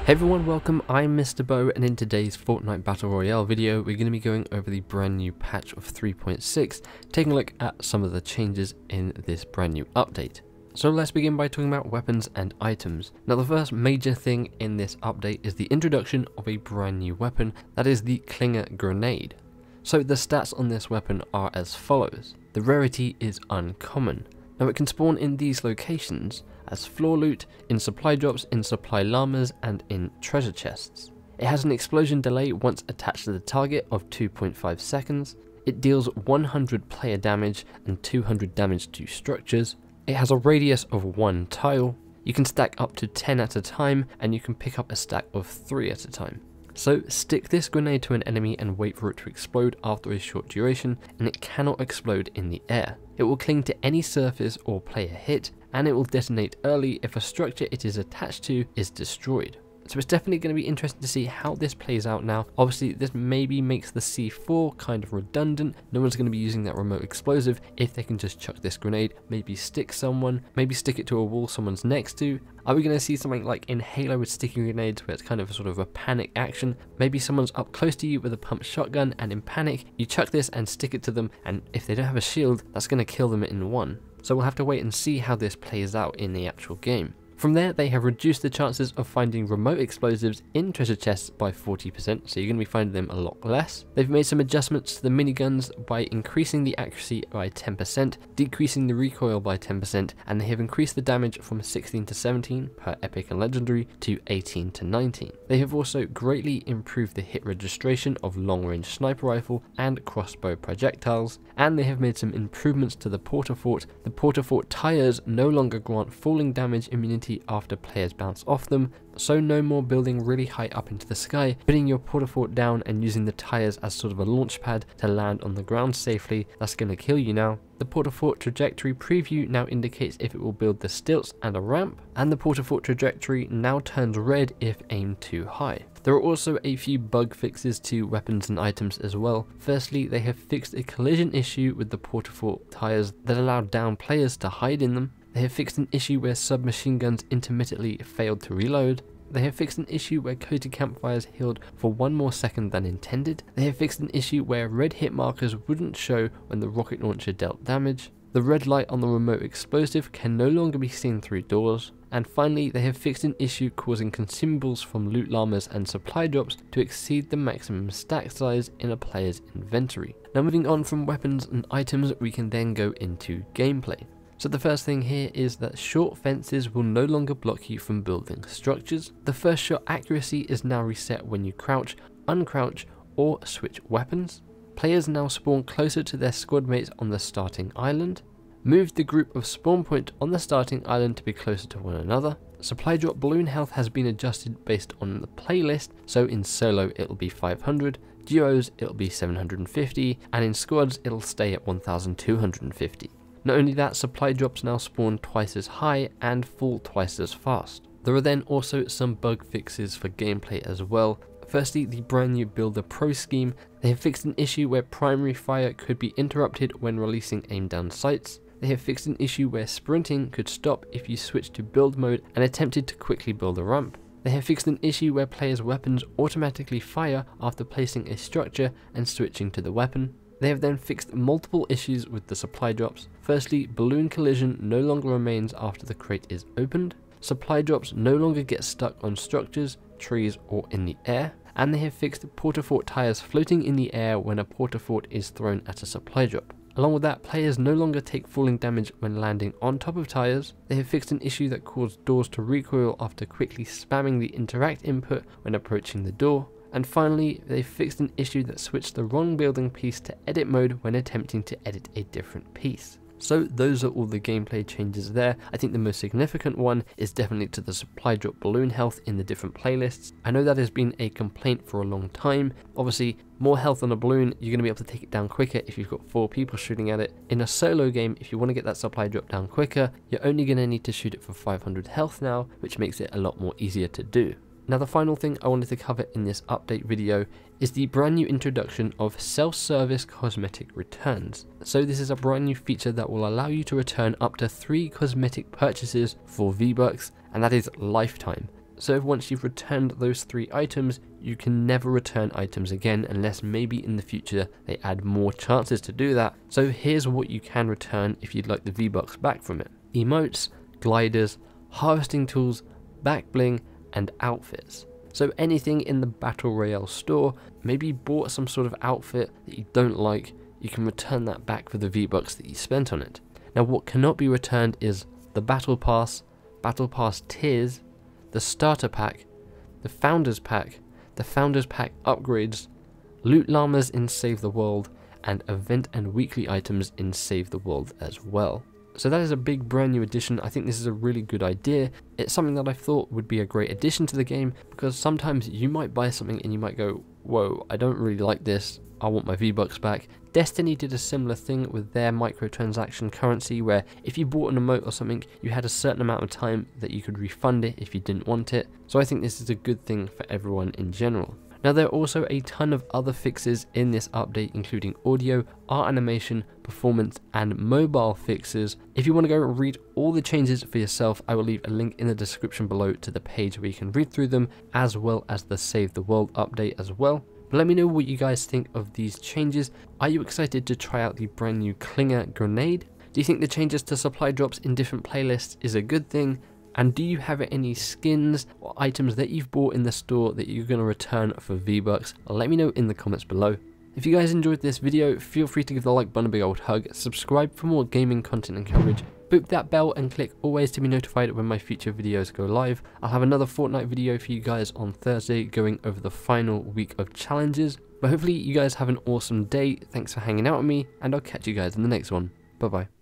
Hey everyone, welcome, I'm MisterBo, and in today's Fortnite Battle Royale video, we're going to be going over the brand new patch of 3.6, taking a look at some of the changes in this brand new update. So let's begin by talking about weapons and items. Now the first major thing in this update is the introduction of a brand new weapon, that is the Clinger Grenade. So the stats on this weapon are as follows. The rarity is uncommon. Now it can spawn in these locations as floor loot, in supply drops, in supply llamas, and in treasure chests. It has an explosion delay once attached to the target of 2.5 seconds. It deals 100 player damage and 200 damage to structures. It has a radius of 1 tile. You can stack up to 10 at a time, and you can pick up a stack of 3 at a time. So stick this grenade to an enemy and wait for it to explode after a short duration, and it cannot explode in the air. It will cling to any surface or player hit, and it will detonate early if a structure it is attached to is destroyed. So it's definitely going to be interesting to see how this plays out now. Obviously this maybe makes the C4 kind of redundant. No one's going to be using that remote explosive if they can just chuck this grenade, maybe stick someone, maybe stick it to a wall someone's next to. Are we going to see something like in Halo with sticky grenades where it's kind of sort of a panic action? Maybe someone's up close to you with a pump shotgun and in panic you chuck this and stick it to them, and if they don't have a shield that's going to kill them in one. So we'll have to wait and see how this plays out in the actual game. From there, they have reduced the chances of finding remote explosives in treasure chests by 40%, so you're going to be finding them a lot less. They've made some adjustments to the miniguns by increasing the accuracy by 10%, decreasing the recoil by 10%, and they have increased the damage from 16 to 17 per epic and legendary to 18 to 19. They have also greatly improved the hit registration of long-range sniper rifle and crossbow projectiles, and they have made some improvements to the Porta Fort. The Porta Fort tires no longer grant falling damage immunity after players bounce off them, so no more building really high up into the sky, putting your Porta Fort down and using the tires as sort of a launch pad to land on the ground safely. That's going to kill you now. The Porta Fort trajectory preview now indicates if it will build the stilts and a ramp, and the Porta Fort trajectory now turns red if aimed too high. There are also a few bug fixes to weapons and items as well. Firstly, they have fixed a collision issue with the Porta Fort tires that allowed down players to hide in them. They have fixed an issue where submachine guns intermittently failed to reload. They have fixed an issue where coated campfires healed for 1 more second than intended. They have fixed an issue where red hit markers wouldn't show when the rocket launcher dealt damage. The red light on the remote explosive can no longer be seen through doors. And finally, they have fixed an issue causing consumables from loot llamas and supply drops to exceed the maximum stack size in a player's inventory. Now moving on from weapons and items, we can then go into gameplay. So the first thing here is that short fences will no longer block you from building structures. The first shot accuracy is now reset when you crouch, uncrouch, or switch weapons. Players now spawn closer to their squad mates on the starting island. Move the group of spawn point on the starting island to be closer to one another. Supply drop balloon health has been adjusted based on the playlist, so in solo it'll be 500, duos it'll be 750, and in squads it'll stay at 1250. Not only that, supply drops now spawn twice as high and fall twice as fast. There are then also some bug fixes for gameplay as well. Firstly, the brand new Builder Pro scheme. They have fixed an issue where primary fire could be interrupted when releasing aim down sights. They have fixed an issue where sprinting could stop if you switched to build mode and attempted to quickly build a ramp. They have fixed an issue where players' weapons automatically fire after placing a structure and switching to the weapon. They have then fixed multiple issues with the supply drops. Firstly, balloon collision no longer remains after the crate is opened. Supply drops no longer get stuck on structures, trees, or in the air. And they have fixed Porta Fort tires floating in the air when a Porta Fort is thrown at a supply drop. Along with that, players no longer take falling damage when landing on top of tires. They have fixed an issue that caused doors to recoil after quickly spamming the interact input when approaching the door. And finally, they fixed an issue that switched the wrong building piece to edit mode when attempting to edit a different piece. So those are all the gameplay changes there. I think the most significant one is definitely to the supply drop balloon health in the different playlists. I know that has been a complaint for a long time. Obviously, more health on a balloon, you're going to be able to take it down quicker if you've got 4 people shooting at it. In a solo game, if you want to get that supply drop down quicker, you're only going to need to shoot it for 500 health now, which makes it a lot more easier to do. Now the final thing I wanted to cover in this update video is the brand new introduction of self-service cosmetic returns. So this is a brand new feature that will allow you to return up to 3 cosmetic purchases for V-Bucks, and that is lifetime. So once you've returned those 3 items, you can never return items again unless maybe in the future they add more chances to do that. So here's what you can return if you'd like the V-Bucks back from it: emotes, gliders, harvesting tools, back bling, and outfits. So anything in the Battle Royale store, maybe you bought some sort of outfit that you don't like, you can return that back for the V-Bucks that you spent on it. Now what cannot be returned is the Battle Pass tiers, the Starter Pack, the Founders Pack, the Founders Pack upgrades, loot llamas in Save the World, and event and weekly items in Save the World as well. So that is a big brand new addition. I think this is a really good idea. It's something that I thought would be a great addition to the game, because sometimes you might buy something and you might go, whoa, I don't really like this, I want my V-Bucks back. Destiny did a similar thing with their microtransaction currency, where if you bought an emote or something, you had a certain amount of time that you could refund it if you didn't want it. So I think this is a good thing for everyone in general. Now there are also a ton of other fixes in this update, including audio, art animation, performance, and mobile fixes. If you want to go read all the changes for yourself, I will leave a link in the description below to the page where you can read through them, as well as the Save the World update as well. But let me know what you guys think of these changes. Are you excited to try out the brand new Clinger grenade? Do you think the changes to supply drops in different playlists is a good thing? And do you have any skins or items that you've bought in the store that you're going to return for V-Bucks? Let me know in the comments below. If you guys enjoyed this video, feel free to give the like button a big old hug, subscribe for more gaming content and coverage, boop that bell and click always to be notified when my future videos go live. I'll have another Fortnite video for you guys on Thursday going over the final week of challenges. But hopefully you guys have an awesome day. Thanks for hanging out with me, and I'll catch you guys in the next one. Bye bye.